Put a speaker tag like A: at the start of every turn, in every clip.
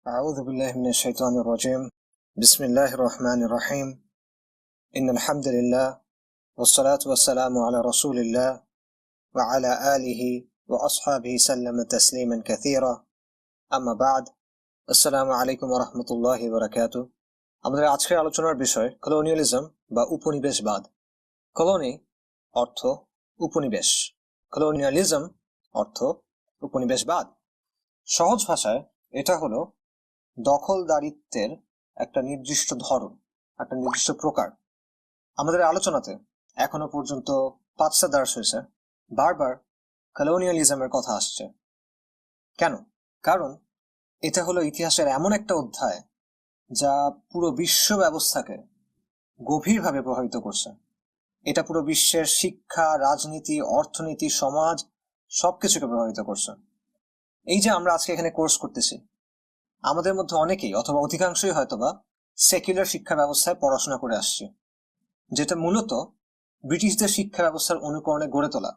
A: أعوذ بالله من الشيطان الرجيم. بسم الله الرحمن الرحيم. إن الحمد لله والصلاة والسلام على رسول الله وعلى آله وأصحابه سلم تسليما كثيرا. أما بعد. السلام عليكم ورحمة الله وبركاته. আমাদের আজকের আলোচনার বিষয় কলোনিয়ালিজম বা উপনিবেশবাদ। কলোনি অর্থ উপনিবেশ, কলোনিয়ালিজম অর্থ উপনিবেশবাদ। সহজ ভাষায় এটা হলো দখলদারিত্বের একটা নির্দিষ্ট ধরন, একটা নির্দিষ্ট প্রকার। আমাদের আলোচনাতে এখনো পর্যন্ত 5টা দার্স হয়েছে, বারবার কলোনিয়ালিজমের কথা আসছে। কেন? কারণ এটা হলো ইতিহাসের এমন একটা অধ্যায় যা পুরো বিশ্ব ব্যবস্থাকে গভীরভাবে প্রভাবিত করছে। এটা পুরো বিশ্বের শিক্ষা, রাজনীতি, অর্থনীতি, সমাজ সবকিছুকে প্রভাবিত করছে। এই যে আমরা আজকে এখানে কোর্স করতেছি, আমাদের মধ্যে অনেকেই অথবা অধিকাংশই হয়তোবা সেকুলার শিক্ষা ব্যবস্থায় পড়াশোনা করে আসছে, যেটা মূলত ব্রিটিশদের শিক্ষা ব্যবস্থার অনুকরণে গড়ে তোলা,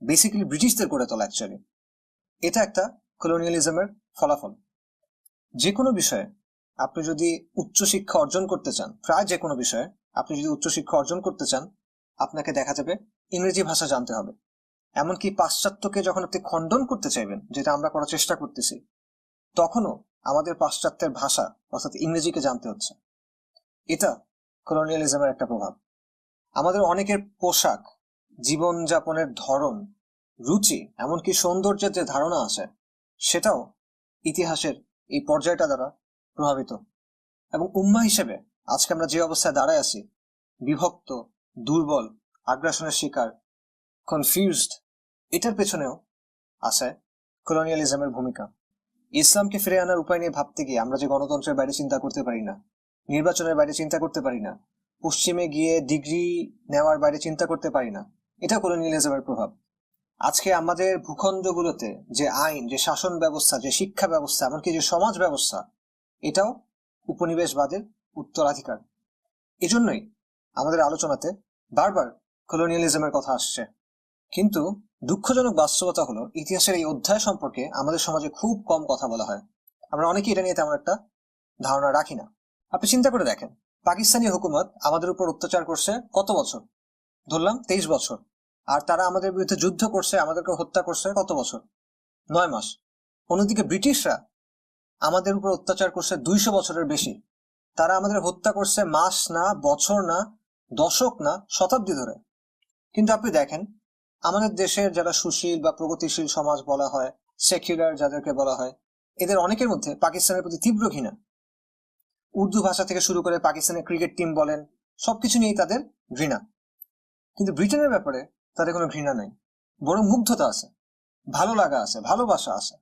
A: বেসিক্যালি ব্রিটিশদের গড়ে তোলা। অ্যাকচুয়ালি এটা একটা কলোনিয়ালিজমের ফলাফল। যে কোনো বিষয়ে আপনি যদি উচ্চশিক্ষা অর্জন করতে চান, প্রায় যে কোনো বিষয়ে আপনি যদি উচ্চশিক্ষা অর্জন করতে চান, আপনাকে দেখা যাবে ইংরেজি ভাষা জানতে হবে। এমনকি পাশ্চাত্যকে যখন আপনি খণ্ডন করতে চাইবেন, যেটা আমরা করার চেষ্টা করতেছি, তখনও আমাদের পাশ্চাত্যের ভাষা অর্থাৎ ইংরেজিকে জানতে হচ্ছে। এটা কলোনিয়ালিজমের একটা প্রভাব। আমাদের অনেকের পোশাক, জীবনযাপনের ধরন, রুচি, এমনকি সৌন্দর্যের যে ধারণা আছে, সেটাও ইতিহাসের এই পর্যায়টা দ্বারা প্রভাবিত। এবং উম্মাহ হিসেবে আজকে আমরা যে অবস্থায় দাঁড়ায় আছি, বিভক্ত, দুর্বল, আগ্রাসনের শিকার, কনফিউজড, এটার পেছনেও আছে কলোনিয়ালিজমের ভূমিকা। ইসলামকে ফিরে আনার উপায় নিয়ে ভাবতে গিয়ে আমরা যে গণতন্ত্রের বাইরে চিন্তা করতে পারি না, নির্বাচনের বাইরে চিন্তা করতে পারি না, পশ্চিমে গিয়ে ডিগ্রি নেওয়ার বাইরে চিন্তা করতে পারি না, এটা কলোনিয়ালিজমের প্রভাব। আজকে আমাদের ভূখণ্ডগুলোতে যে আইন, যে শাসন ব্যবস্থা, যে শিক্ষা ব্যবস্থা, এমনকি যে সমাজ ব্যবস্থা, এটাও উপনিবেশবাদের উত্তরাধিকার। এজন্যই আমাদের আলোচনাতে বারবার কলোনিয়ালিজমের কথা আসছে। কিন্তু দুঃখজনক বাস্তবতা হলো, ইতিহাসের এই অধ্যায় সম্পর্কে আমাদের সমাজে খুব কম কথা বলা হয়। আমরা অনেকেই এটা নিয়ে তেমন একটা ধারণা রাখি না। আপনি চিন্তা করে দেখেন, পাকিস্তানি হুকুমত আমাদের উপর অত্যাচার করছে কত বছর? ধরলাম 23 বছর। আর তারা আমাদের বিরুদ্ধে যুদ্ধ করছে, আমাদেরকে হত্যা করছে কত বছর? 9 মাস। অন্যদিকে ব্রিটিশরা আমাদের উপর অত্যাচার করছে 200 বছরের বেশি। তারা আমাদের হত্যা করছে মাস না, বছর না, দশক না, শতাব্দী ধরে। কিন্তু আপনি দেখেন, আমাদের দেশের যারা সুশীল বা প্রগতিশীল সমাজ বলা হয়, সেকুলার যাদেরকে বলা হয়, এদের অনেকের মধ্যে পাকিস্তানের প্রতি তীব্র ঘৃণা। উর্দু ভাষা থেকে শুরু করে পাকিস্তানের ক্রিকেট টিম বলেন, সবকিছু নিয়েই তাদের ঘৃণা। কিন্তু ব্রিটেনের ব্যাপারে তাদের কোনো ঘৃণা নেই, বরং মুগ্ধতা আছে, ভালো লাগা আছে, ভালোবাসা আছে।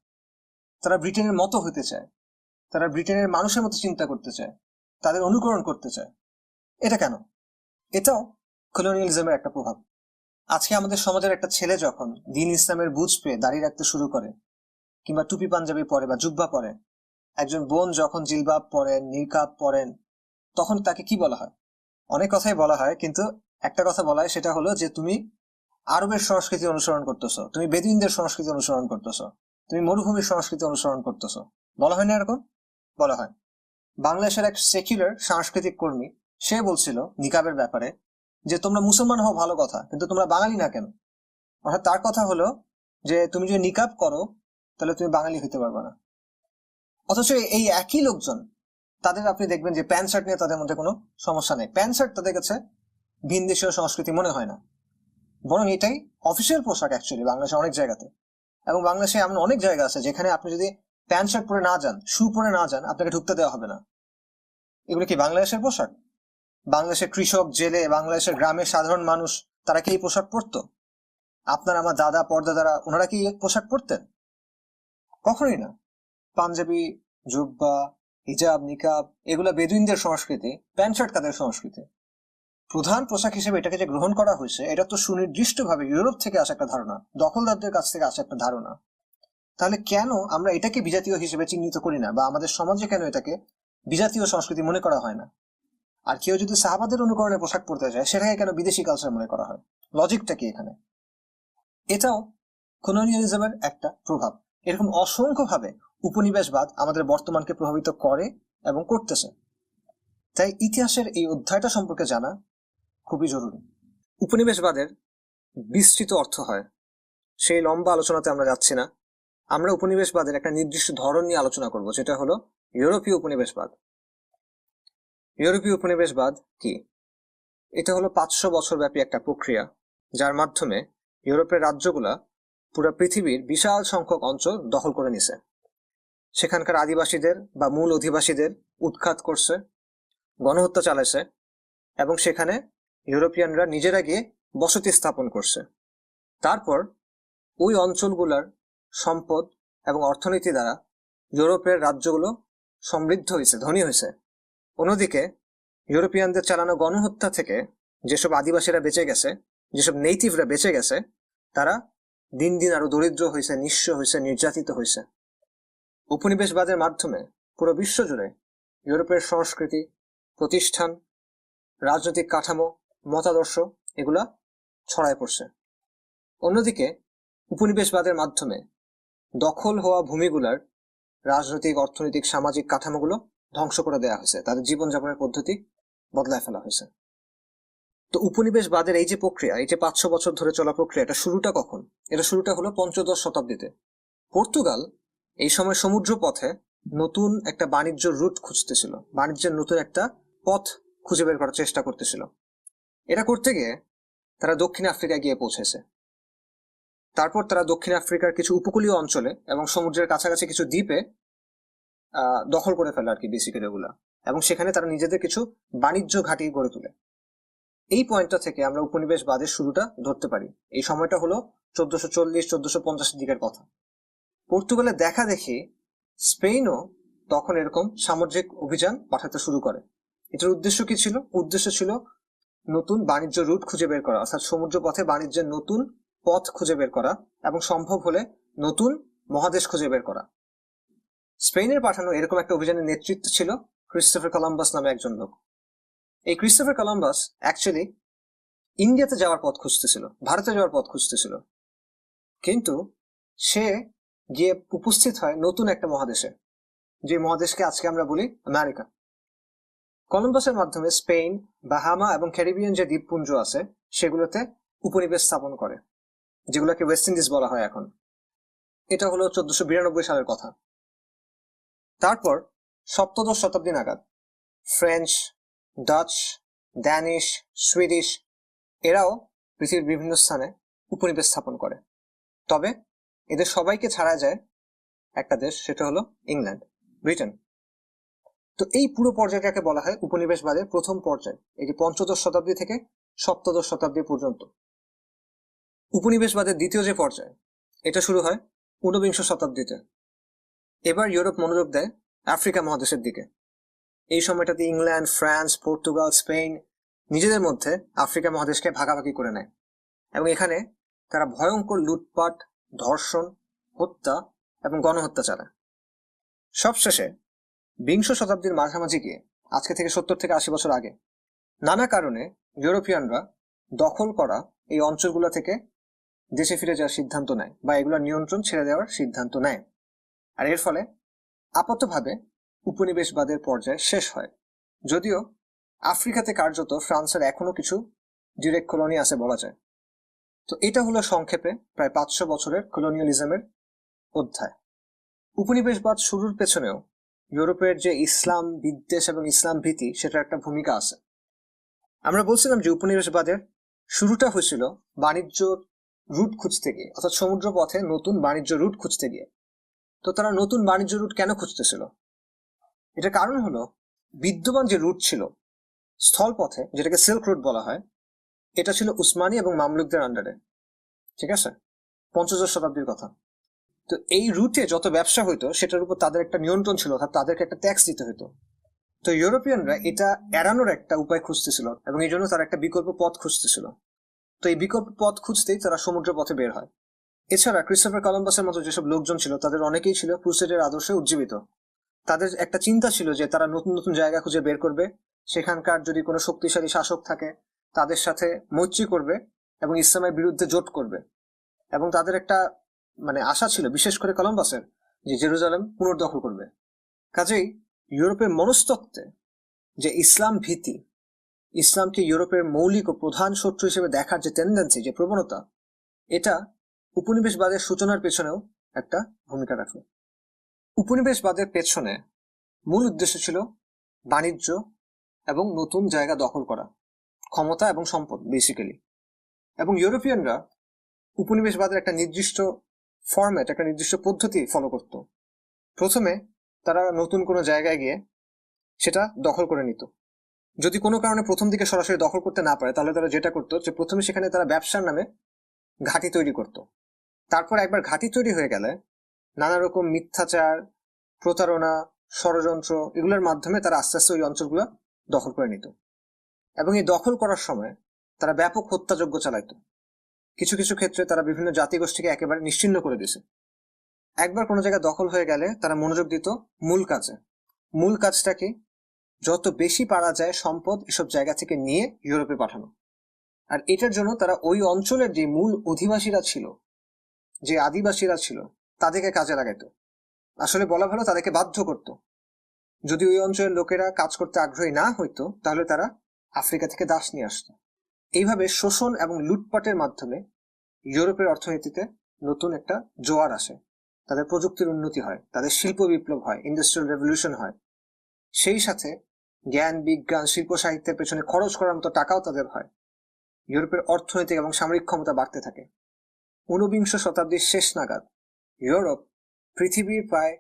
A: তারা ব্রিটেনের মতো হতে চায়, তারা ব্রিটেনের মানুষের মতো চিন্তা করতে চায়, তাদের অনুকরণ করতে চায়। এটা কেন? এটাও কলোনিয়ালিজমের একটা প্রভাব। আজকে আমাদের সমাজের একটা ছেলে যখন দ্বীন ইসলামের বুঝ পেয়ে দাঁড়িয়ে রাখতে শুরু করে, কিংবা টুপি পাঞ্জাবি পরে বা জুব্বা পরে, একজন বোন যখন জিলবাব পরেন, নিকাব পরেন, তখন তাকে কি বলা হয়? অনেক কথাই বলা হয়, কিন্তু একটা কথা বলা হয়, সেটা হলো যে তুমি আরবের সংস্কৃতি অনুসরণ করতেছো, তুমি বেদুইনদের সংস্কৃতি অনুসরণ করতেছো, তুমি মরুভূমির সংস্কৃতি অনুসরণ করতেছো। বলা হয় না এরকম? বলা হয়। বাংলাদেশের এক সেকুলার সাংস্কৃতিক কর্মী, সে বলছিল নিকাবের ব্যাপারে যে তোমরা মুসলমান হও ভালো কথা, কিন্তু তোমরা বাঙালি না কেন? অর্থাৎ তার কথা হলো যে তুমি যদি নিকাব করো তাহলে তুমি বাঙালি হইতে পারবে না। অথচ এই একই লোকজন, তাদের আপনি দেখবেন যে প্যান্ট শার্ট নিয়ে তাদের মধ্যে কোনো সমস্যা নেই। প্যান্ট শার্ট তাদের কাছে ভিন দেশীয় সংস্কৃতি মনে হয় না, বরং এটাই অফিসিয়াল পোশাক অ্যাকচুয়ালি বাংলাদেশের অনেক জায়গাতে। এবং বাংলাদেশে এমন অনেক জায়গা আছে যেখানে আপনি যদি প্যান্ট শার্ট পরে না যান, শু পরে না যান, আপনাকে ঢুকতে দেওয়া হবে না। এগুলো কি বাংলাদেশের পোশাক? বাংলাদেশের কৃষক, জেলে, বাংলাদেশের গ্রামের সাধারণ মানুষ, তারা কি এই পোশাক পরতো? আপনার আমার দাদা পর্দাদারা, ওনারা কি এই পোশাক পরতেন? কখনোই না। পাঞ্জাবি, জুব্বা, হিজাব, নিকাব, এগুলা বেদুইনদের সংস্কৃতি, প্যান্ট শার্ট তাদের সংস্কৃতি। প্রধান পোশাক হিসেবে এটাকে যে গ্রহণ করা হয়েছে, এটা তো সুনির্দিষ্টভাবে ইউরোপ থেকে আসা একটা ধারণা, দখলদারদের কাছ থেকে আসা একটা ধারণা। তাহলে কেন আমরা এটাকে বিজাতীয় হিসেবে চিহ্নিত করি না, বা আমাদের সমাজে কেন এটাকে বিজাতীয় সংস্কৃতি মনে করা হয় না? আর কেউ যদি সাহাবাদের অনুকরণে পোশাক পরতে যায়, সেটাকে কেন বিদেশি কালচার মনে করা হয়? লজিকটা কি এখানে? এটাও কলোনিয়ালিজমের একটা প্রভাব। এরকম অসংখ্য ভাবে উপনিবেশবাদ আমাদের বর্তমানকে প্রভাবিত করে এবং করতেছে। তাই ইতিহাসের এই অধ্যায়টা সম্পর্কে জানা খুবই জরুরি। উপনিবেশবাদের বিস্তৃত অর্থ হয়, সেই লম্বা আলোচনাতে আমরা যাচ্ছি না। আমরা উপনিবেশবাদের একটা নির্দিষ্ট ধরন নিয়ে আলোচনা করব, যেটা হলো ইউরোপীয় উপনিবেশবাদ। ইউরোপীয় উপনিবেশবাদ কি? এটা হলো 500 বছর ব্যাপী একটা প্রক্রিয়া, যার মাধ্যমে ইউরোপের রাজ্যগুলা পুরো পৃথিবীর বিশাল সংখ্যক অঞ্চল দখল করে নিছে। সেখানকার আদিবাসীদের বা মূল অধিবাসীদের উৎখাত করছে, গণহত্যা চালাইছে, এবং সেখানে ইউরোপিয়ানরা নিজেরা গিয়ে বসতি স্থাপন করছে। তারপর ওই অঞ্চলগুলোর সম্পদ এবং অর্থনীতি দ্বারা ইউরোপের রাজ্যগুলো সমৃদ্ধ হয়েছে, ধনী হয়েছে। অন্যদিকে ইউরোপিয়ানদের চালানো গণহত্যা থেকে যেসব আদিবাসীরা বেঁচে গেছে, যেসব নেটিভরা বেঁচে গেছে, তারা দিন দিন আরো দরিদ্র হয়েছে, নিঃস্ব হয়েছে, নির্যাতিত হয়েছে। উপনিবেশবাদের মাধ্যমে পুরো বিশ্ব জুড়ে ইউরোপের সংস্কৃতি, প্রতিষ্ঠান, রাজনৈতিক কাঠামো, মতাদর্শ এগুলা ছড়ায় পড়ছে। অন্যদিকে উপনিবেশবাদের মাধ্যমে দখল হওয়া ভূমিগুলার রাজনৈতিক, অর্থনৈতিক, সামাজিক কাঠামোগুলো ধ্বংস করে দেওয়া হয়েছে, তাদের জীবনযাপনের পদ্ধতি বদলায় ফেলা হয়েছে। তো উপনিবেশবাদের এই যে প্রক্রিয়া, এই যে 500 বছর ধরে চলা প্রক্রিয়া, এটা শুরুটা কখন? এটা শুরুটা হলো পঞ্চদশ শতাব্দীতে। পর্তুগাল এই সময় সমুদ্র পথে নতুন একটা বাণিজ্য রুট খুঁজতেছিল, বাণিজ্যের নতুন একটা পথ খুঁজে বের করার চেষ্টা করতেছিল। এটা করতে গিয়ে তারা দক্ষিণ আফ্রিকায় গিয়ে পৌঁছেছে। তারপর তারা দক্ষিণ আফ্রিকার কিছু উপকূলীয় অঞ্চলে এবং সমুদ্রের কাছাকাছি কিছু দ্বীপে দখল করে ফেলে আর কি, বেসিক্যালি ওগুলা, এবং সেখানে তারা নিজেদের কিছু বাণিজ্য ঘাঁটি গড়ে তোলে। এই পয়েন্টটা থেকে আমরা উপনিবেশবাদের শুরুটা ধরতে পারি। এই সময়টা হলো 1440-1450 দিকের কথা। পর্তুগালে দেখা দেখি স্পেনও তখন এরকম সামুদ্রিক অভিযান পাঠাতে শুরু করে। এটার উদ্দেশ্য কি ছিল? উদ্দেশ্য ছিল নতুন বাণিজ্য রুট খুঁজে বের করা, অর্থাৎ সমুদ্র পথে বাণিজ্যের নতুন পথ খুঁজে বের করা, এবং সম্ভব হলে নতুন মহাদেশ খুঁজে বের করা। স্পেনের পাঠানো এরকম একটা অভিযানের নেতৃত্ব ছিল ক্রিস্টোফার কলম্বাস নামে একজন লোক। এই ক্রিস্টোফার কলম্বাস অ্যাকচুয়ালি ইন্ডিয়াতে যাওয়ার পথ খুঁজতেছিল, ভারতে যাওয়ার পথ খুঁজতেছিল, কিন্তু সে গিয়ে উপস্থিত হয় নতুন একটা মহাদেশে, যে মহাদেশকে আজকে আমরা বলি আমেরিকা। কলম্বাসের মাধ্যমে স্পেন, বাহামা এবং ক্যারিবিয়ান যে দ্বীপপুঞ্জ আছে সেগুলোতে উপনিবেশ স্থাপন করে, যেগুলোকে ওয়েস্ট ইন্ডিজ বলা হয় এখন। এটা হলো 1492 সালের কথা। তারপর সপ্তদশ শতাব্দী নাগাদ ফ্রেঞ্চ, ডাচ, ড্যানিশ, সুইডিশ এরাও পৃথিবীর বিভিন্ন স্থানে উপনিবেশ স্থাপন করে। তবে এদের সবাইকে ছাড়া যায় একটা দেশ, সেটা হলো ইংল্যান্ড, ব্রিটেন। তো এই পুরো পর্যায়টাকে বলা হয় উপনিবেশবাদের প্রথম পর্যায়, এটি পঞ্চদশ শতাব্দী থেকে সপ্তদশ শতাব্দী পর্যন্ত। উপনিবেশবাদের দ্বিতীয় যে পর্যায়, এটা শুরু হয় 19 শতাব্দীতে। এবার ইউরোপ মনোযোগ দেয় আফ্রিকা মহাদেশের দিকে। এই সময়টাতে ইংল্যান্ড, ফ্রান্স, পর্তুগাল, স্পেন নিজেদের মধ্যে আফ্রিকা মহাদেশকে ভাগাভাগি করে নেয়, এবং এখানে তারা ভয়ঙ্কর লুটপাট, ধর্ষণ, হত্যা এবং গণহত্যা চালায়। সবশেষে 20 শতাব্দীর মাঝামাঝি গিয়ে, আজকে থেকে 70 থেকে 80 বছর আগে, নানা কারণে ইউরোপিয়ানরা দখল করা এই অঞ্চলগুলো থেকে দেশে ফিরে যাওয়ার সিদ্ধান্ত নেয়, বা এগুলোর নিয়ন্ত্রণ ছেড়ে দেওয়ার সিদ্ধান্ত নেয়। আর এর ফলে আপাতভাবে উপনিবেশবাদের পর্যায় শেষ হয়। যদিও আফ্রিকাতে কার্যত ফ্রান্সের এখনো কিছু ডিরেক্ট কলোনি আছে বলা যায়। তো এটা হলো সংক্ষেপে প্রায় 500 বছরের কলোনিয়ালিজমের অধ্যায়। উপনিবেশবাদ শুরুর পেছনেও ইউরোপের যে ইসলাম বিদ্বেষ এবং ইসলাম ভীতি, সেটার একটা ভূমিকা আছে। আমরা বলছিলাম যে উপনিবেশবাদের শুরুটা হয়েছিল বাণিজ্য রুট খুঁজতে গিয়ে, অর্থাৎ সমুদ্র পথে নতুন বাণিজ্য রুট খুঁজতে গিয়ে। তো তারা নতুন বাণিজ্য রুট কেন খুঁজতেছিল? এটার কারণ হলো বিদ্যমান যে রুট ছিল স্থল পথে, যেটাকে সিল্ক রুট বলা হয়, এটা ছিল উসমানী এবং মামলুকদের আন্ডারে। ঠিক আছে, পঞ্চদশ শতাব্দীর কথা। তো এই রুটে যত ব্যবসা হইতো সেটার উপর তাদের একটা নিয়ন্ত্রণ ছিল, অর্থাৎ তাদেরকে একটা ট্যাক্স দিতে হতো। তো ইউরোপিয়ানরা এটা এড়ানোর একটা উপায় খুঁজতেছিল, এবং এই জন্য তারা একটা বিকল্প পথ খুঁজতেছিল। তো এই বিকল্প পথ খুঁজতেই তারা সমুদ্র পথে বের হয়। এছাড়া ক্রিস্টোফার কলম্বাসের মতো যেসব লোকজন ছিল, তাদের অনেকেই ছিল ক্রুসেডের আদর্শে উজ্জীবিত। তাদের একটা চিন্তা ছিল যে তারা নতুন নতুন জায়গা খুঁজে বের করবে, সেখানকার যদি কোনো শক্তিশালী শাসক থাকে তাদের সাথে মৈত্রী করবে এবং ইসলামের বিরুদ্ধে জোট করবে। এবং তাদের একটা আশা ছিল, বিশেষ করে কলম্বাসের, যে জেরুজালেম পুনর্দখল করবে। কাজেই ইউরোপের মনস্তত্ত্বে যে ইসলাম ভীতি, ইসলামকে ইউরোপের মৌলিক ও প্রধান শত্রু হিসেবে দেখার যে টেন্ডেন্সি, যে প্রবণতা, এটা উপনিবেশবাদের সূচনার পেছনেও একটা ভূমিকা রাখে। উপনিবেশবাদের পেছনে মূল উদ্দেশ্য ছিল বাণিজ্য এবং নতুন জায়গা দখল করা, ক্ষমতা এবং সম্পদ বেসিক্যালি। এবং ইউরোপিয়ানরা উপনিবেশবাদের একটা নির্দিষ্ট ফরম্যাট, একটা নির্দিষ্ট পদ্ধতি ফলো করত। প্রথমে তারা নতুন কোনো জায়গায় গিয়ে সেটা দখল করে নিত। যদি কোনো কারণে প্রথম দিকে সরাসরি দখল করতে না পারে, তাহলে তারা যেটা করতো যে প্রথমে সেখানে তারা ব্যবসার নামে ঘাঁটি তৈরি করত। তারপর একবার ঘাঁটি তৈরি হয়ে গেলে নানা রকম মিথ্যাচার, প্রতারণা, ষড়যন্ত্র, এগুলোর মাধ্যমে তারা আস্তে আস্তে ওই অঞ্চলগুলো দখল করে নিত। এবং এই দখল করার সময় তারা ব্যাপক হত্যাযজ্ঞ চালাইত। কিছু কিছু ক্ষেত্রে তারা বিভিন্ন জাতিগোষ্ঠীকে একেবারে নিশ্চিহ্ন করে দিয়েছে। একবার কোনো জায়গা দখল হয়ে গেলে তারা মনোযোগ দিত মূল কাজে। মূল কাজটা কি? যত বেশি পারা যায় সম্পদ এসব জায়গা থেকে নিয়ে ইউরোপে পাঠানো। আর এটার জন্য তারা ওই অঞ্চলের যে মূল অধিবাসীরা ছিল, যে আদিবাসীরা ছিল, তাদেরকে কাজে লাগাইতো। আসলে বলা ভালো, তাদেরকে বাধ্য করত। যদি ওই অঞ্চলের লোকেরা কাজ করতে আগ্রহী না হইতো, তাহলে তারা আফ্রিকা থেকে দাস নিয়ে আসতো। এইভাবে শোষণ এবং লুটপাটের মাধ্যমে ইউরোপের অর্থনীতিতে নতুন একটা জোয়ার আসে। তাদের প্রযুক্তির উন্নতি হয়, তাদের শিল্প বিপ্লব হয়, ইন্ডাস্ট্রিয়াল রেভলিউশন হয়। সেই সাথে জ্ঞান, বিজ্ঞান, শিল্প সাহিত্যের পেছনে খরচ করার মতো টাকাও তাদের হয়। ইউরোপের অর্থনৈতিক এবং সামরিক ক্ষমতা বাড়তে থাকে। ঊনবিংশ শতাব্দীর শেষ নাগাদ ইউরোপ পৃথিবীর প্রায়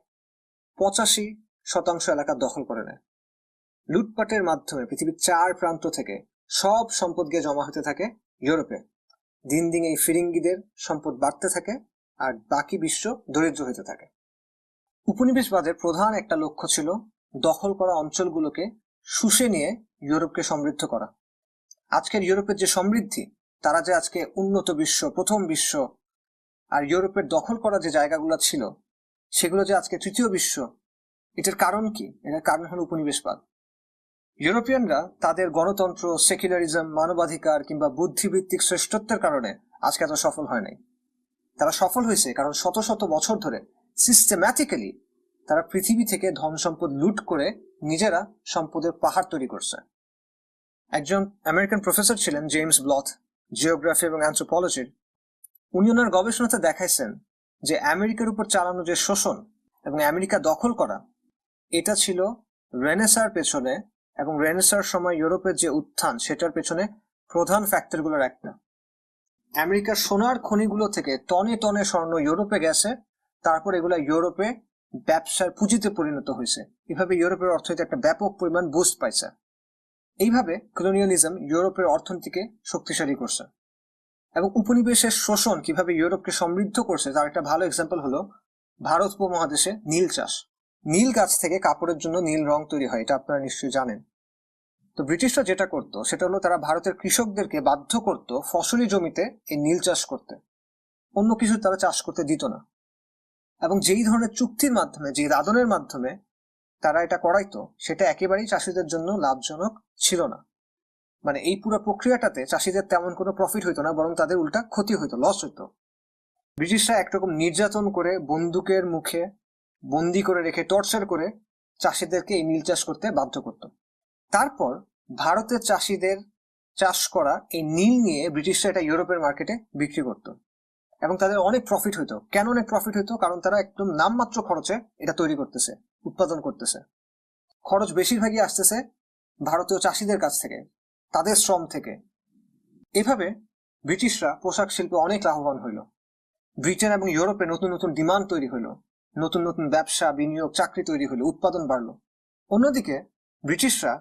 A: 85% এলাকা দখল করে নেয়। লুটপাটের মাধ্যমে পৃথিবীর 4 প্রান্ত থেকে সব সম্পদ গিয়ে জমা হতে থাকে ইউরোপে। দিন দিন এই ফিরিঙ্গিদের সম্পদ বাড়তে থাকে আর বাকি বিশ্ব দরিদ্র হতে থাকে। উপনিবেশবাদের প্রধান একটা লক্ষ্য ছিল দখল করা অঞ্চলগুলোকে শুষে নিয়ে ইউরোপকে সমৃদ্ধ করা। আজকের ইউরোপের যে সমৃদ্ধি, তারা যে আজকে উন্নত বিশ্ব, প্রথম বিশ্ব, আর ইউরোপের দখল করা যে জায়গাগুলো ছিল সেগুলো যে আজকে তৃতীয় বিশ্ব, এটার কারণ কি? এটার কারণ হলো উপনিবেশবাদ। ইউরোপিয়ানরা তাদের গণতন্ত্র, সেকুলারিজম, মানবাধিকার কিংবা বুদ্ধিবৃত্তিক শ্রেষ্ঠত্বের কারণে আজকে এত সফল হয় নাই। তারা সফল হয়েছে কারণ শত শত বছর ধরে সিস্টেম্যাটিক্যালি তারা পৃথিবী থেকে ধন সম্পদ লুট করে নিজেরা সম্পদের পাহাড় তৈরি করছে। একজন আমেরিকান প্রফেসর ছিলেন জেমস ব্লথ, জিওগ্রাফি এবং অ্যানথ্রোপোলজির। উনি ওনার গবেষণাতে দেখাইছেন যে আমেরিকার উপর চালানো যে শোষণ এবং আমেরিকা দখল করা, এটা ছিল রেনেসার পেছনে এবং রেনেসার সময় ইউরোপের যে উত্থান, সেটার পেছনে প্রধান ফ্যাক্টরগুলোর একটা। আমেরিকার সোনার খনিগুলো থেকে টনে টনে স্বর্ণ ইউরোপে গেছে, তারপর এগুলা ইউরোপে ব্যবসার পুঁজিতে পরিণত হয়েছে। এভাবে ইউরোপের অর্থনীতি একটা ব্যাপক পরিমাণ বুস্ট পাইছে। এইভাবে কলোনিয়ালিজম ইউরোপের অর্থনীতিকে শক্তিশালী করছে। এবং উপনিবেশের শোষণ কিভাবে ইউরোপকে সমৃদ্ধ করছে তার একটা ভালো এক্সাম্পল হলো ভারত উপমহাদেশে নীল চাষ। নীল গাছ থেকে কাপড়ের জন্য নীল রং তৈরি হয়, এটা আপনারা নিশ্চয়ই জানেন। তো ব্রিটিশরা যেটা করতো সেটা হলো তারা ভারতের কৃষকদেরকে বাধ্য করতো ফসলি জমিতে এই নীল চাষ করতে, অন্য কিছু তারা চাষ করতে দিত না। এবং যেই ধরনের চুক্তির মাধ্যমে, যে দাদনের মাধ্যমে তারা এটা করাইতো, সেটা একেবারেই চাষিদের জন্য লাভজনক ছিল না। মানে এই পুরো প্রক্রিয়াটাতে চাষিদের তেমন কোনো প্রফিট হইতো না, বরং তাদের উল্টা ক্ষতি হইতো, লস হইতো। ব্রিটিশরা একরকম নির্যাতন করে, বন্দুকের মুখে বন্দি করে রেখে, টর্চার করে চাষিদেরকে এই নীল চাষ করতে বাধ্য করত। তারপর ভারতের চাষিদের চাষ করা এই নীল নিয়ে ব্রিটিশরা এটা ইউরোপের মার্কেটে বিক্রি করত এবং তাদের অনেক প্রফিট হইতো। কেন অনেক প্রফিট হইতো? কারণ তারা একদম নামমাত্র খরচে এটা তৈরি করতেছে, উৎপাদন করতেছে। খরচ বেশিরভাগই আসতেছে ভারতীয় চাষিদের কাছ থেকে, তাদের শ্রম থেকে। এভাবে ব্রিটিশরা পোশাক শিল্পে অনেক লাভবান হইল। ব্রিটেন এবং ইউরোপে নতুন নতুন ডিমান্ড তৈরি হইল, নতুন নতুন ব্যবসা, বিনিয়োগ, চাকরি তৈরি হইল, উৎপাদন বাড়লো। অন্যদিকে ব্রিটিশরা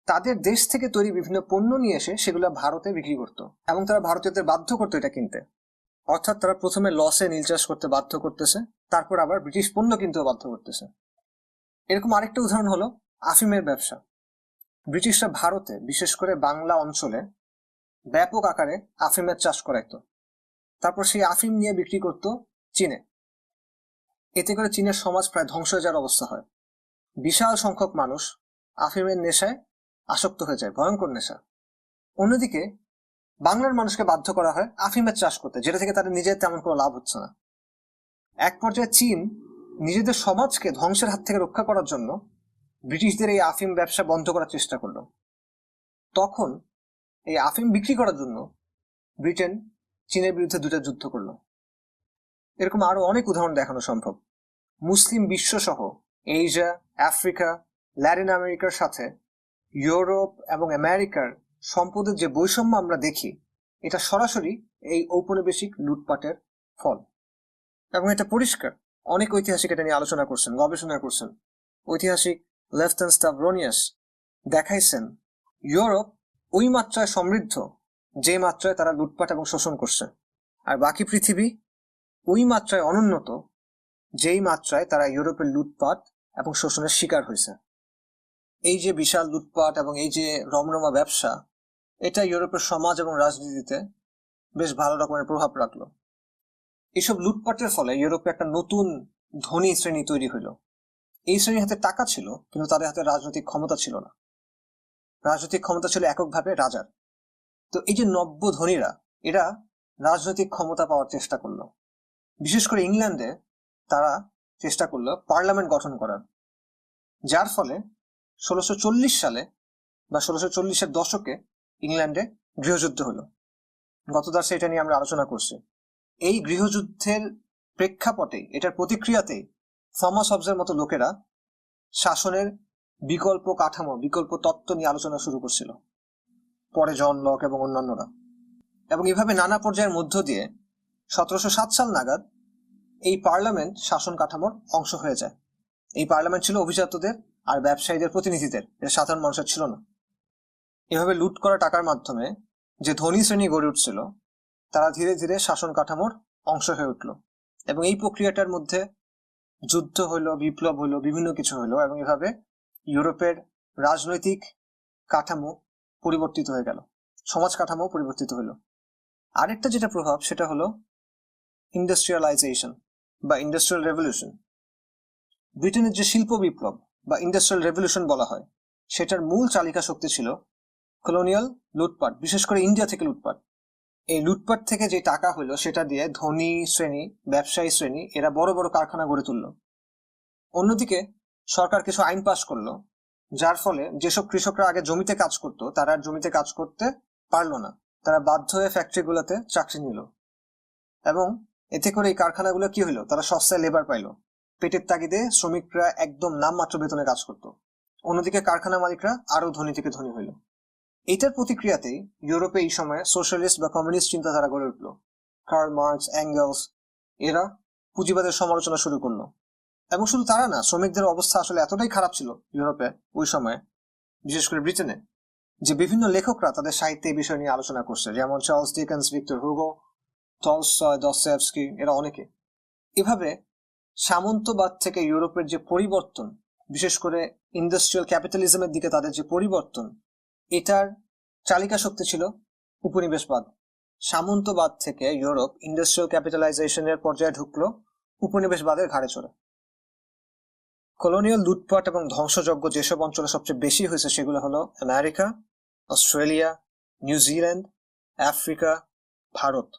A: তাদের দেশ থেকে তৈরি বিভিন্ন পণ্য নিয়ে এসে সেগুলো ভারতে বিক্রি করতো এবং তারা ভারতীয়দের বাধ্য করতো এটা কিনতে। অর্থাৎ তারা প্রথমে লসে নীল চাষ করতে বাধ্য করতেছে, তারপর আবার ব্রিটিশ পণ্য কিনতেও বাধ্য করতেছে। এরকম আরেকটা উদাহরণ হলো আফিমের ব্যবসা। ব্রিটিশরা ভারতে, বিশেষ করে বাংলা অঞ্চলে ব্যাপক আকারে আফিমের চাষ করাইতো, তারপর সেই আফিম নিয়ে বিক্রি করত চীনে। এতে করে চীনের সমাজ প্রায় ধ্বংস হয়ে যাওয়ার অবস্থা হয়। বিশাল সংখ্যক মানুষ আফিমের নেশায় আসক্ত হয়ে যায়, ভয়ঙ্কর নেশা। অন্যদিকে বাংলার মানুষকে বাধ্য করা হয় আফিমের চাষ করতে, যেটা থেকে তাদের নিজের তেমন কোনো লাভ হচ্ছে না। এক পর্যায়ে চীন নিজেদের সমাজকে ধ্বংসের হাত থেকে রক্ষা করার জন্য ব্রিটিশদের এই আফিম ব্যবসা বন্ধ করার চেষ্টা করলো। তখন এই আফিম বিক্রি করার জন্য ব্রিটেন চীনের বিরুদ্ধে 2টা যুদ্ধ করলো। এরকম আরো অনেক উদাহরণ দেখানো সম্ভব। মুসলিম বিশ্ব সহ এশিয়া, আফ্রিকা, ল্যাটিন আমেরিকার সাথে ইউরোপ এবং আমেরিকার সম্পদের যে বৈষম্য আমরা দেখি, এটা সরাসরি এই ঔপনিবেশিক লুটপাটের ফল। এবং এটা পরিষ্কার, অনেক ঐতিহাসিক এটা নিয়ে আলোচনা করছেন, গবেষণা করছেন। ঐতিহাসিক লেফটেন্যান্ট স্টাভরোনিয়াস দেখাইছেন ইউরোপ ওই মাত্রায় সমৃদ্ধ যে মাত্রায় তারা লুটপাট এবং শোষণ করছে, আর বাকি পৃথিবী ওই মাত্রায় অনুন্নত যেই মাত্রায় তারা ইউরোপের লুটপাট এবং শোষণের শিকার হয়েছে। এই যে বিশাল লুটপাট এবং এই যে রমরমা ব্যবসা, এটা ইউরোপের সমাজ এবং রাজনীতিতে বেশ ভালো রকমের প্রভাব রাখলো। এইসব লুটপাটের ফলে ইউরোপে একটা নতুন ধনী শ্রেণী তৈরি হইল। এই শ্রেণীর হাতে টাকা ছিল, কিন্তু তাদের হাতে রাজনৈতিক ক্ষমতা ছিল না। রাজনৈতিক ক্ষমতা ছিল এককভাবে রাজার। তো এই যে নব্য ধনীরা, এরা রাজনৈতিক ক্ষমতা পাওয়ার চেষ্টা করলো। বিশেষ করে ইংল্যান্ডে তারা চেষ্টা করলো পার্লামেন্ট গঠন করার, যার ফলে 1640 সালে বা 1640-এর দশকে ইংল্যান্ডে গৃহযুদ্ধ হলো। গত দর্শে এটা নিয়ে আমরা আলোচনা করছি। এই গৃহযুদ্ধের প্রেক্ষাপটে, এটার প্রতিক্রিয়াতেই থমাস হবসের মতো লোকেরা শাসনের বিকল্প কাঠামো, বিকল্প তত্ত্ব নিয়ে আলোচনা শুরু করছিল, পরে জন লক এবং অন্যান্যরা। এবং এভাবে নানা পর্যায়ের মধ্য দিয়ে 1707 সাল নাগাদ এই পার্লামেন্ট শাসন কাঠামোর অংশ হয়ে যায়। এই পার্লামেন্ট ছিল অভিজাতদের আর ব্যবসায়ীদের প্রতিনিধিদের, এটা সাধারণ মানুষের ছিল না। এভাবে লুট করা টাকার মাধ্যমে যে ধনী শ্রেণী গড়ে উঠছিল, তারা ধীরে ধীরে শাসন কাঠামোর অংশ হয়ে উঠল। এবং এই প্রক্রিয়াটার মধ্যে যুদ্ধ হইলো, বিপ্লব হইলো, বিভিন্ন কিছু হইলো, এবং এভাবে ইউরোপের রাজনৈতিক কাঠামো পরিবর্তিত হয়ে গেল, সমাজ কাঠামো পরিবর্তিত হলো। আরেকটা যেটা প্রভাব, সেটা হলো ইন্ডাস্ট্রিয়ালাইজেশন বা ইন্ডাস্ট্রিয়াল রেভলিউশন। ব্রিটেনের যে শিল্প বিপ্লব বা ইন্ডাস্ট্রিয়াল রেভলিউশন বলা হয়, সেটার মূল চালিকা শক্তি ছিল কলোনিয়াল লুটপাট, বিশেষ করে ইন্ডিয়া থেকে লুটপাট। এই লুটপাট থেকে যে টাকা হলো, সেটা দিয়ে ধনী শ্রেণী, ব্যবসায়ী শ্রেণী, এরা বড় বড় কারখানা গড়ে তুলল। অন্যদিকে সরকার কিছু আইন পাশ করলো, যার ফলে যেসব কৃষকরা আগে জমিতে কাজ করতো, তারা আর জমিতে কাজ করতে পারলো না। তারা বাধ্য হয়ে ফ্যাক্টরিগুলোতে চাকরি নিল, এবং এতে করে এই কারখানাগুলো কি হইলো, তারা সস্তায় লেবার পাইলো। পেটের তাগিদে শ্রমিকরা একদম নামমাত্র বেতনে কাজ করত। অন্যদিকে কারখানা মালিকরা আরো ধনী থেকে ধনী হইল। এটার প্রতিক্রিয়াতেই ইউরোপে এই সময় সোশ্যালিস্ট বা কমিউনিস্ট চিন্তাধারা গড়ে উঠল। কার্ল মার্কস, অ্যাঙ্গেলস, এরা পুঁজিবাদের সমালোচনা শুরু করলো। এবং শুধু তারা না, শ্রমিকদের অবস্থা আসলে এতটাই খারাপ ছিল ইউরোপে ওই সময়, বিশেষ করে ব্রিটেনে, যে বিভিন্ন লেখকরা তাদের সাহিত্যে এই বিষয় নিয়ে আলোচনা করছে, যেমন Charles Dickens, Victor Hugo, Tolstoy, Dostoevsky, এরা অনেকে। এভাবে সামন্তবাদ থেকে ইউরোপের যে পরিবর্তন, বিশেষ করে ইন্ডাস্ট্রিয়াল ক্যাপিটালিজমের দিকে তাদের যে পরিবর্তন, এটার চালিকা শক্তি ছিল উপনিবেশবাদ। সামন্তবাদ থেকে ইউরোপ ইন্ডাস্ট্রিয়াল ক্যাপিটালাইজেশনের পর্যায়ে ঢুকলো উপনিবেশবাদের ঘাড়ে চড়ে। কলোনিয়াল লুটপাট এবং ধ্বংসযজ্ঞ যেসব অঞ্চলে সবচেয়ে বেশি হয়েছে, সেগুলো হলো America, Australia, New Zealand, Africa, Bharat.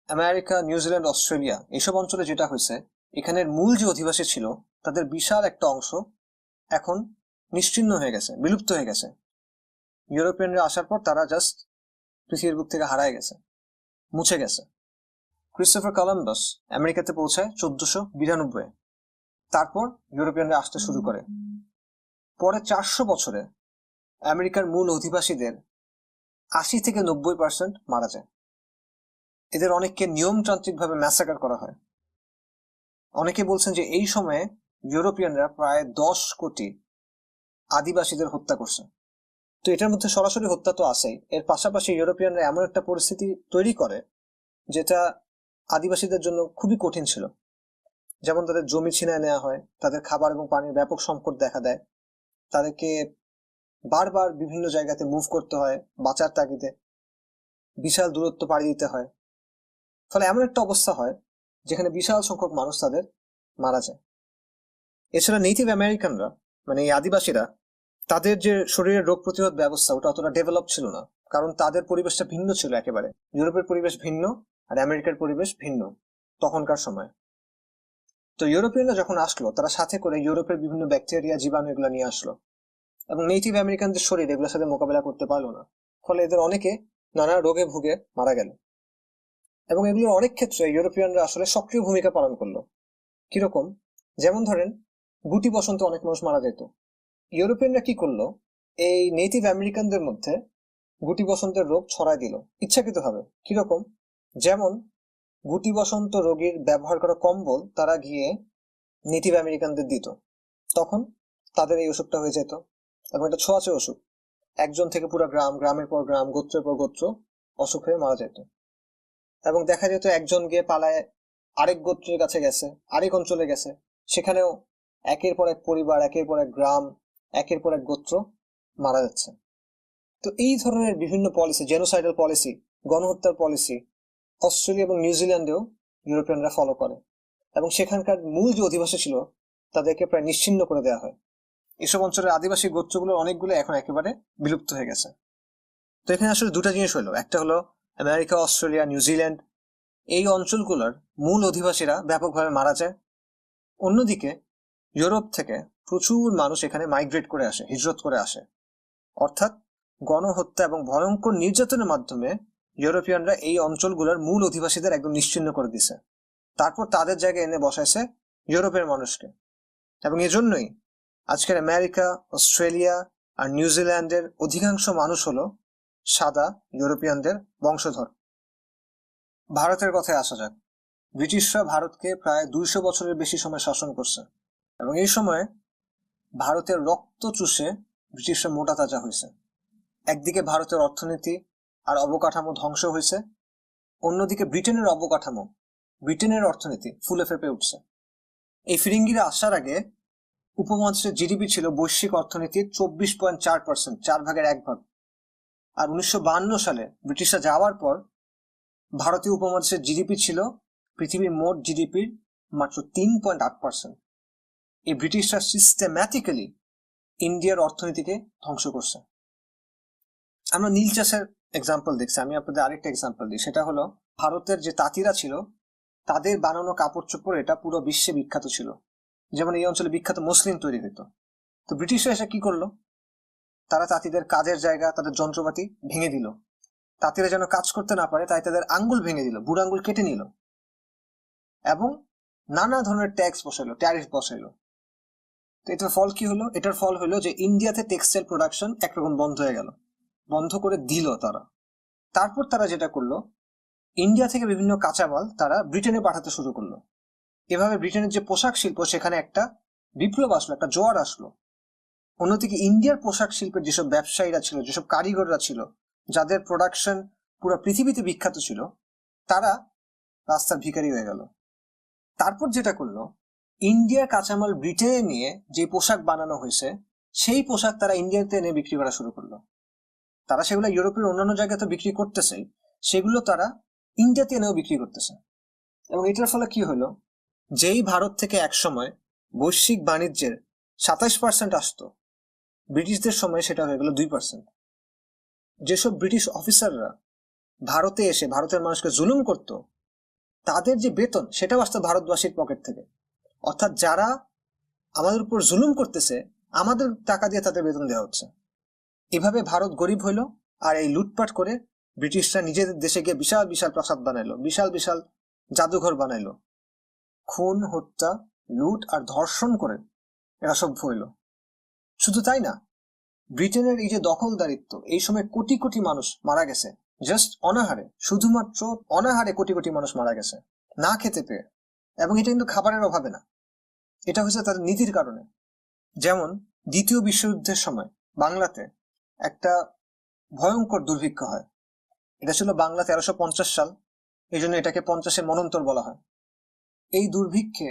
A: America, New Zealand, Australia, এসব অঞ্চলে যেটা হয়েছে, এখানের মূল যে অধিবাসী ছিল, তাদের বিশাল একটা অংশ এখন নিশ্চিহ্ন হয়ে গেছে, বিলুপ্ত হয়ে গেছে। ইউরোপিয়ানরা আসার পর তারা জাস্ট পৃথিবীর বুক থেকে হারায় গেছে, মুছে গেছে। ক্রিস্টোফার কলম্বাস আমেরিকাতে পৌঁছায় 1492। তারপর ইউরোপিয়ানরা আসতে শুরু করে। পরে 400 বছরে আমেরিকার মূল অধিবাসীদের 80 থেকে 90% মারা যায়। এদের অনেককে নিয়মতান্ত্রিকভাবে ম্যাসাকার করা হয়। অনেকে বলছেন যে এই সময়ে ইউরোপিয়ানরা প্রায় 10 কোটি আদিবাসীদের হত্যা করছে। তো এটার মধ্যে সরাসরি হত্যা তো আছেই, এর পাশাপাশি ইউরোপিয়ানরা এমন একটা পরিস্থিতি তৈরি করে যেটা আদিবাসীদের জন্য খুবই কঠিন ছিল। যেমন তাদের জমি ছিনায় নেওয়া হয়, তাদের খাবার এবং পানির ব্যাপক সংকট দেখা দেয়, তাদেরকে বারবার বিভিন্ন জায়গাতে মুভ করতে হয় বাঁচার তাগিদে, বিশাল দূরত্ব পাড়ি দিতে হয়। ফলে এমন একটা অবস্থা হয় যেখানে বিশাল সংখ্যক মানুষ তাদের মারা যায়। এছাড়া নেটিভ আমেরিকানরা, মানে এই আদিবাসীরা, তাদের যে শরীরের রোগ প্রতিরোধ ব্যবস্থা, ওটা অতটা ডেভেলপ ছিল না, কারণ তাদের পরিবেশটা ভিন্ন ছিল একেবারে। ইউরোপের পরিবেশ ভিন্ন আর আমেরিকার পরিবেশ ভিন্ন তখনকার সময়। তো ইউরোপিয়ানরা যখন আসলো, তারা সাথে করে ইউরোপের বিভিন্ন ব্যাকটেরিয়া, জীবাণু এগুলো নিয়ে আসলো, এবং নেটিভ আমেরিকানদের শরীর এগুলোর সাথে মোকাবেলা করতে পারলো না। ফলে এদের অনেকে নানা রোগে ভুগে মারা গেল। এবং এগুলোর অনেক ক্ষেত্রে ইউরোপিয়ানরা আসলে সক্রিয় ভূমিকা পালন করলো। কিরকম? যেমন ধরেন, গুটি বসন্তে অনেক মানুষ মারা যেত। ইউরোপিয়ানরা কি করলো, এই নেটিভ আমেরিকানদের মধ্যে গুটি বসন্তের রোগ ছড়ায় দিল ইচ্ছাকৃতভাবে। কিরকম? যেমন গুটি বসন্ত রোগীর ব্যবহার করা কম্বল তারা গিয়ে নেটিভ আমেরিকানদের দিত, তখন তাদের এই অসুখটা হয়ে যেত। এবং এটা ছোঁয়াচে অসুখ, একজন থেকে পুরো গ্রাম, গ্রামের পর গ্রাম, গোত্রের পর গোত্র অসুখ হয়ে মারা যেত। এবং দেখা যেত একজন গিয়ে পালায় আরেক গোত্রের কাছে গেছে, আরেক অঞ্চলে গেছে, সেখানেও একের পর এক পরিবার, একের পর এক গ্রাম, একের পর এক গোত্র মারা যাচ্ছে। তো এই ধরনের বিভিন্ন পলিসি, জেনোসাইডাল পলিসি, গণহত্যার পলিসি অস্ট্রেলিয়া এবং নিউজিল্যান্ডেও ইউরোপিয়ানরা ফলো করে, এবং সেখানকার মূল যে অধিবাসী ছিল তাদেরকে প্রায় নিশ্চিহ্ন করে দেওয়া হয়। এসব অঞ্চলের আদিবাসী গোত্রগুলোর অনেকগুলো এখন একেবারে বিলুপ্ত হয়ে গেছে। তো এখানে আসলে দুটা জিনিস হলো, একটা হলো আমেরিকা, অস্ট্রেলিয়া, নিউজিল্যান্ড, এই অঞ্চলগুলোর মূল অধিবাসীরা ব্যাপকভাবে মারা যায়। অন্যদিকে ইউরোপ থেকে প্রচুর মানুষ এখানে মাইগ্রেট করে আসে, হিজরত করে আসে। অর্থাৎ গণহত্যা এবং ভয়ঙ্কর নির্যাতনের মাধ্যমে ইউরোপিয়ানরা এই অঞ্চলগুলোর মূল অধিবাসীদের একদম নিশ্চিহ্ন করে দিছে। তারপর তাদের জায়গায় এনে বসাইছে ইউরোপের মানুষকে। এবং এজন্যই আজকের আমেরিকা, অস্ট্রেলিয়া আর নিউজিল্যান্ডের অধিকাংশ মানুষ হলো সাদা ইউরোপিয়ানদের বংশধর। ভারতের কথায় আসা যাক। ব্রিটিশরা ভারতকে প্রায় 200 বছরের বেশি সময় শাসন করছে, এবং এই সময়ে ভারতের রক্ত চুষে ব্রিটিশরা মোটা তাজা হয়েছে। একদিকে ভারতের অর্থনীতি আর অবকাঠামো ধ্বংস হয়েছে, অন্যদিকে ব্রিটেনের অবকাঠামো, ব্রিটেনের অর্থনীতি ফুলে ফেপে উঠছে। এই ফিরিঙ্গিরা আসার আগে উপমহাদেশের জিডিপি ছিল বৈশ্বিক অর্থনীতির 24.4%, 1/4 ভাগ। আর 1952 সালে ব্রিটিশরা যাওয়ার পর ভারতীয় উপমহাদেশের জিডিপি ছিল পৃথিবীর মোট জিডিপির মাত্র 3.8%। এই ব্রিটিশরা সিস্টেম্যাটিক্যালি ইন্ডিয়ার অর্থনীতিকে ধ্বংস করছে। আমরা নীল চাষের এক্সাম্পল দেখছি, আমি আপনাদের আরেকটা এক্সাম্পল দিই। সেটা হলো ভারতের যে তাঁতিরা ছিল, তাদের বানানো কাপড় চোপড় এটা পুরো বিশ্বে বিখ্যাত ছিল। যেমন এই অঞ্চলে বিখ্যাত মসলিন তৈরি হতো। তো ব্রিটিশরা এসে কি করলো, তারা তাঁতিদের কাজের জায়গা, তাদের যন্ত্রপাতি ভেঙে দিল। তাঁতিরা যেন কাজ করতে না পারে তাই তাদের আঙ্গুল ভেঙে দিল, বুড়ো আঙ্গুল কেটে নিল, এবং নানা ধরনের ট্যাক্স বসাইলো, ট্যারিফ বসাইলো। তো এটার ফল কি হলো? এটার ফল হলো যে ইন্ডিয়াতে টেক্সটাইল প্রোডাকশন একরকম বন্ধ হয়ে গেল, বন্ধ করে দিল তারা। তারপর তারা যেটা করলো, ইন্ডিয়া থেকে বিভিন্ন কাঁচামাল তারা ব্রিটেনে পাঠাতে শুরু করলো। এভাবে ব্রিটেনের যে পোশাক শিল্প, সেখানে একটা বিপ্লব আসলো, একটা জোয়ার আসলো। অন্যদিকে ইন্ডিয়ার পোশাক শিল্পের যেসব ব্যবসায়ীরা ছিল, যেসব কারিগররা ছিল, যাদের প্রোডাকশন পুরো পৃথিবীতে বিখ্যাত ছিল, তারা রাস্তার ভিখারি হয়ে গেল। তারপর যেটা করলো, ইন্ডিয়ার কাঁচামাল ব্রিটেনে নিয়ে যে পোশাক বানানো হয়েছে, সেই পোশাক তারা ইন্ডিয়াতে এনে বিক্রি করা শুরু করলো। তারা সেগুলো ইউরোপের অন্যান্য জায়গায় তো বিক্রি করতেছে, সেগুলো তারা ইন্ডিয়াতে এনেও বিক্রি করতেছে। এবং এটার ফলে কি হলো, যেই ভারত থেকে একসময় বৈশ্বিক বাণিজ্যের 27% আসতো, ব্রিটিশদের সময় সেটা হয়ে গেল 2%। যেসব ব্রিটিশ অফিসাররা ভারতে এসে ভারতের মানুষকে জুলুম করত, তাদের যে বেতন সেটাও আসতো ভারতবাসীর পকেট থেকে। অর্থাৎ যারা আমাদের উপর জুলুম করতেছে, আমাদের টাকা দিয়ে তাদের বেতন দেওয়া হচ্ছে। এভাবে ভারত গরিব হইল, আর এই লুটপাট করে ব্রিটিশরা নিজেদের দেশে গিয়ে বিশাল বিশাল প্রাসাদ বানাইলো, বিশাল বিশাল জাদুঘর বানাইলো। খুন, হত্যা, লুট আর ধর্ষণ করে এরা সভ্য হইল। শুধু তাই না, ব্রিটেনের এই যে দখলদারিত্ব, এই সময় কোটি কোটি মানুষ মারা গেছে, জাস্ট অনাহারে, শুধুমাত্র অনাহারে কোটি কোটি মানুষ মারা গেছে, না খেতে পেয়ে। এবং এটা কিন্তু খাবারের অভাবে না, এটা হচ্ছে তাদের নীতির কারণে। যেমন দ্বিতীয় বিশ্বযুদ্ধের সময় বাংলাতে একটা ভয়ঙ্কর দুর্ভিক্ষ হয়। এটা ছিল বাংলা 1350 সাল, এই জন্য এটাকে 50-এর মনন্তর বলা হয়। এই দুর্ভিক্ষে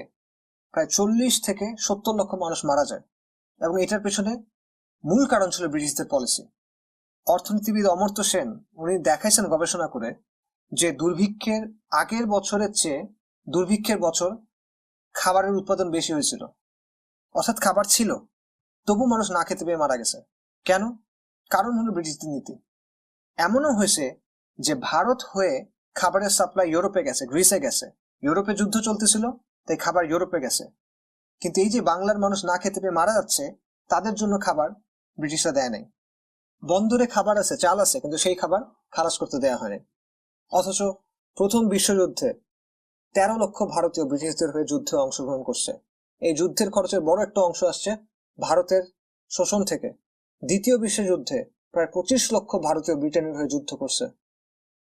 A: প্রায় 40 থেকে 70 লক্ষ মানুষ মারা যায়, এবং এটার পেছনে মূল কারণ ছিল ব্রিটিশদের পলিসি। অর্থনীতিবিদ অমর্ত্য সেন উনি দেখাইছেন গবেষণা করে যে দুর্ভিক্ষের আগের বছরের চেয়ে দুর্ভিক্ষের বছর খাবারের উৎপাদন বেশি হয়েছিল। অর্থাৎ খাবার ছিল, তবু মানুষ না খেতে পেয়ে মারা গেছে। কেন? কারণ হলো ব্রিটিশদের নীতি। এমনও হয়েছে যে ভারত হয়ে খাবারের সাপ্লাই ইউরোপে গেছে, গ্রিসে গেছে। ইউরোপে যুদ্ধ চলতেছিল, তাই খাবার ইউরোপে গেছে। কিন্তু এই যে বাংলার মানুষ না খেতে পেয়ে মারা যাচ্ছে, তাদের জন্য খাবার ব্রিটিশরা দেয় নাই। বন্দরে খাবার আছে, চাল আছে, কিন্তু সেই খাবার খালাস করতে দেয়া হয়নি। অথচ প্রথম বিশ্বযুদ্ধে 13 লক্ষ ভারতীয় ব্রিটিশদের হয়ে যুদ্ধে অংশগ্রহণ করছে। এই যুদ্ধের খরচের বড় একটা অংশ আসছে ভারতের শোষণ থেকে। দ্বিতীয় বিশ্বযুদ্ধে প্রায় 25 লক্ষ ভারতীয় ব্রিটেনের হয়ে যুদ্ধ করছে।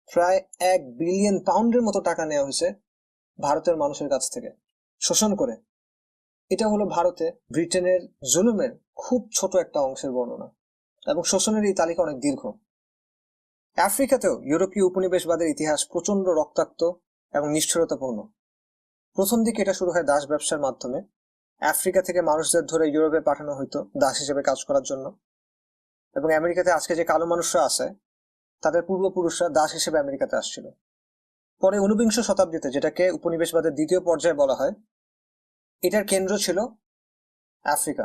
A: প্রায় 1 বিলিয়ন পাউন্ডের মতো টাকা নেওয়া হয়েছে ভারতের মানুষের কাছ থেকে শোষণ করে। এটা হলো ভারতে ব্রিটেনের জুলুমের খুব ছোট একটা অংশের বর্ণনা, এবং শোষণের এই তালিকা অনেক দীর্ঘ। আফ্রিকাতেও ইউরোপীয় উপনিবেশবাদের ইতিহাস প্রচন্ড রক্তাক্ত এবং নিষ্ঠুরতাপূর্ণ। প্রথম দিকে এটা শুরু হয় দাস ব্যবসার মাধ্যমে। আফ্রিকা থেকে মানুষদের ধরে ইউরোপে পাঠানো হইতো দাস হিসেবে কাজ করার জন্য, এবং আমেরিকাতে আজকে যে কালো মানুষরা আছে তাদের পূর্বপুরুষরা দাস হিসেবে আমেরিকাতে আসছিল। পরে 19বিংশ শতাব্দীতে, যেটাকে উপনিবেশবাদের দ্বিতীয় পর্যায়ে বলা হয়, এটার কেন্দ্র ছিল আফ্রিকা।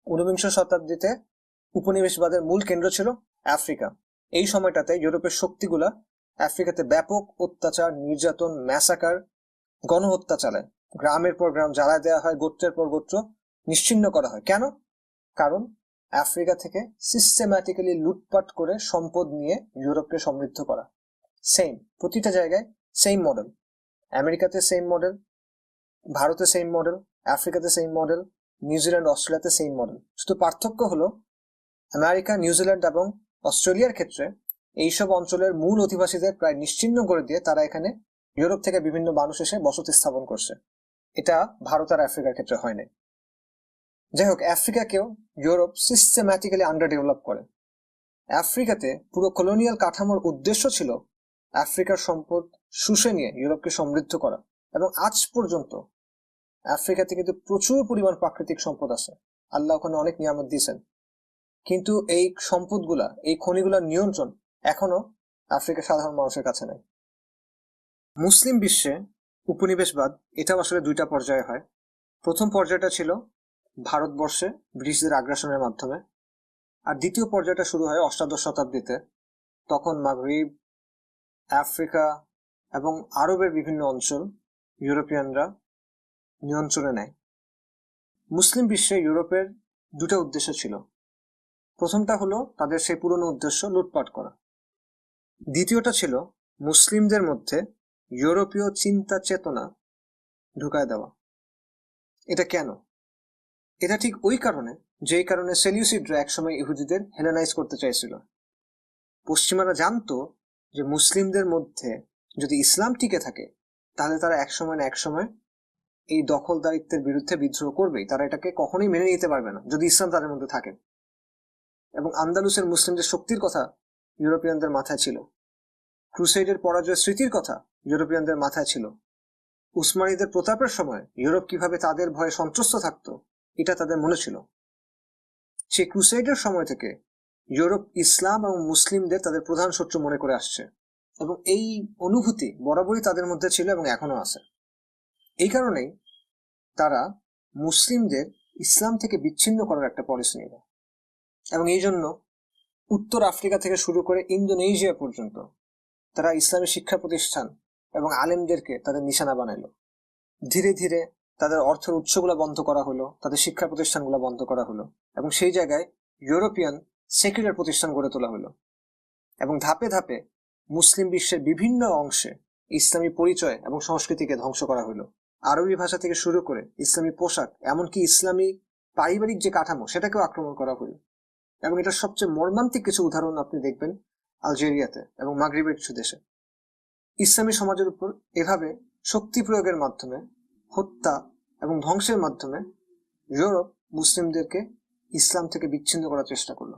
A: 19বিংশ শতাব্দীতে উপনিবেশবাদের মূল কেন্দ্র ছিল আফ্রিকা। এই সময়টাতে ইউরোপের শক্তিগুলা আফ্রিকাতে ব্যাপক অত্যাচার, নির্যাতন, ম্যাসাকার, গণহত্যা চালায়। গ্রামের পর গ্রাম জ্বালায় দেওয়া হয়, গোত্রের পর গোত্র নিশ্চিহ্ন করা হয়। কেন? কারণ আফ্রিকা থেকে সিস্টেম্যাটিক্যালি লুটপাট করে সম্পদ নিয়ে ইউরোপকে সমৃদ্ধ করা। সেম, প্রতিটা জায়গায় সেম মডেল। আমেরিকাতে সেম মডেল, ভারতে সেম মডেল, আফ্রিকাতে সেম মডেল, নিউজিল্যান্ড, অস্ট্রেলিয়াতে সেম মডেল। শুধু পার্থক্য হলো আমেরিকা, নিউজিল্যান্ড এবং অস্ট্রেলিয়ার ক্ষেত্রে এইসব অঞ্চলের মূল অধিবাসীদের প্রায় নিশ্চিহ্ন করে দিয়ে তারা এখানে ইউরোপ থেকে বিভিন্ন মানুষ এসে বসতি স্থাপন করছে। এটা ভারত আর আফ্রিকার ক্ষেত্রে হয়নি। যাই হোক, আফ্রিকাকেও ইউরোপ সিস্টেম্যাটিক্যালি আন্ডার ডেভেলপ করে। আফ্রিকাতে পুরো কলোনিয়াল কাঠামোর উদ্দেশ্য ছিল আফ্রিকার সম্পদ শুষে নিয়ে ইউরোপকে সমৃদ্ধ করা। এবং আজ পর্যন্ত আফ্রিকাতে কিন্তু প্রচুর পরিমাণ প্রাকৃতিক সম্পদ আছে, আল্লাহ ওখানে অনেক নিয়ামত দিয়েছেন, কিন্তু এই সম্পদগুলা, এই খনিগুলার নিয়ন্ত্রণ এখনো আফ্রিকার সাধারণ মানুষের কাছে নাই। মুসলিম বিশ্বে উপনিবেশবাদ এটাও আসলে দুইটা পর্যায়ে হয়। প্রথম পর্যায়টা ছিল ভারতবর্ষে ব্রিটিশদের আগ্রাসনের মাধ্যমে, আর দ্বিতীয় পর্যায়টা শুরু হয় অষ্টাদশ শতাব্দীতে। তখন মাগরিব, আফ্রিকা এবং আরবের বিভিন্ন অঞ্চল ইউরোপিয়ানরা নিয়ন্ত্রণে নেয়। মুসলিম বিশ্বে ইউরোপের দুটো উদ্দেশ্য ছিল। প্রথমটা হলো তাদের সেই পুরনো উদ্দেশ্য, লুটপাট করা। দ্বিতীয়টা ছিল মুসলিমদের মধ্যে ইউরোপীয় চিন্তা চেতনা ঢুকায় দেওয়া। এটা কেন? এটা ঠিক ওই কারণে যেই কারণে সেলিউসিডরা একসময় ইহুদিদের হেলেনাইজ করতে চাইছিল। পশ্চিমারা জানতো যে মুসলিমদের মধ্যে যদি ইসলাম টিকে থাকে তাহলে তারা একসময় না একসময় এই দখলদারিত্বের বিরুদ্ধে বিদ্রোহ করবেই। তারা এটাকে কখনোই মেনে নিতে পারবে না যদি ইসলাম তাদের মধ্যে থাকে। এবং আন্দালুসের মুসলিমদের শক্তির কথা ইউরোপিয়ানদের মাথায় ছিল। ক্রুসেডের পরাজয়ের স্মৃতির কথা ইউরোপিয়ানদের মাথায় ছিল। উসমানীদের প্রতাপের সময় ইউরোপ কিভাবে তাদের ভয়ে সন্ত্রস্ত থাকতো এটা তাদের মনে ছিল। সেই ক্রুসেডের সময় থেকে ইউরোপ ইসলাম এবং মুসলিমদের তাদের প্রধান শত্রু মনে করে আসছে, এবং এই অনুভূতি বরাবরই তাদের মধ্যে ছিল এবং এখনো আছে। এই কারণেই তারা মুসলিমদের ইসলাম থেকে বিচ্ছিন্ন করার একটা পলিসি নিল, এবং এই জন্য উত্তর আফ্রিকা থেকে শুরু করে ইন্দোনেশিয়া পর্যন্ত তারা ইসলামী শিক্ষা প্রতিষ্ঠান এবং আলেমদেরকে তাদের নিশানা বানাইল। ধীরে ধীরে তাদের অর্থের উৎসগুলো বন্ধ করা হলো, তাদের শিক্ষা প্রতিষ্ঠানগুলো বন্ধ করা হলো, এবং সেই জায়গায় ইউরোপিয়ান সেকুলার প্রতিষ্ঠান গড়ে তোলা হলো। এবং ধাপে ধাপে মুসলিম বিশ্বের বিভিন্ন অংশে ইসলামী পরিচয় এবং সংস্কৃতিকে ধ্বংস করা হলো। আরবি ভাষা থেকে শুরু করে ইসলামী পোশাক, এমনকি ইসলামী পারিবারিক যে কাঠামো সেটাকেও আক্রমণ করা হলো। এবং এটার সবচেয়ে মর্মান্তিক কিছু উদাহরণ আপনি দেখবেন আলজেরিয়াতে এবং মাগরিবের কিছু দেশে। ইসলামী সমাজের উপর এভাবে শক্তি প্রয়োগের মাধ্যমে, হত্যা এবং ধ্বংসের মাধ্যমে ইউরোপ মুসলিমদেরকে ইসলাম থেকে বিচ্ছিন্ন করার চেষ্টা করলো।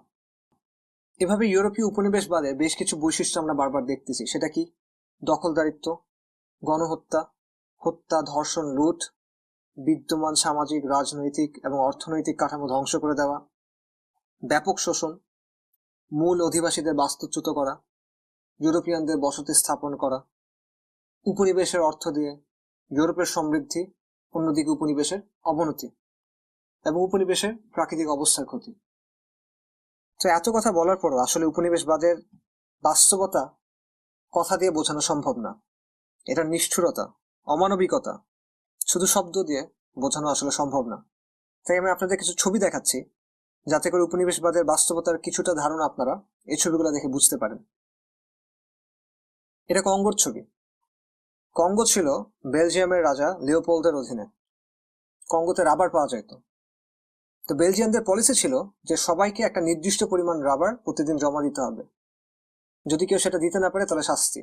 A: এভাবে ইউরোপীয় উপনিবেশবাদের বেশ কিছু বৈশিষ্ট্য আমরা বারবার দেখতেছি। সেটা কি? দখলদারিত্ব, গণহত্যা, হত্যা, ধর্ষণ, লুট, বিদ্যমান সামাজিক, রাজনৈতিক এবং অর্থনৈতিক কাঠামো ধ্বংস করে দেওয়া, ব্যাপক শোষণ, মূল অধিবাসীদের বাস্তুচ্যুত করা, ইউরোপিয়ানদের বসতি স্থাপন করা, উপনিবেশের অর্থ দিয়ে ইউরোপের সমৃদ্ধি, অন্যদিকে উপনিবেশের অবনতি এবং উপনিবেশের প্রাকৃতিক অবস্থার ক্ষতি। তো এত কথা বলার পরও আসলে উপনিবেশবাদের বাস্তবতা কথা দিয়ে বোঝানো সম্ভব না। এটার নিষ্ঠুরতা, অমানবিকতা শুধু শব্দ দিয়ে বোঝানো আসলে সম্ভব না। তাই আমি আপনাদের কিছু ছবি দেখাচ্ছি, যাতে করে উপনিবেশবাদের বাস্তবতার কিছুটা ধারণা আপনারা এই ছবিগুলো দেখে বুঝতে পারেন। এটা কঙ্গোর ছবি। কঙ্গো ছিল বেলজিয়ামের রাজা লিওপোল্ডের অধীনে। কঙ্গোতে রাবার পাওয়া যেত। তো বেলজিয়ানদের পলিসি ছিল যে সবাইকে একটা নির্দিষ্ট পরিমাণ রাবার প্রতিদিন জমা দিতে হবে। যদি কেউ সেটা দিতে না পারে তাহলে শাস্তি।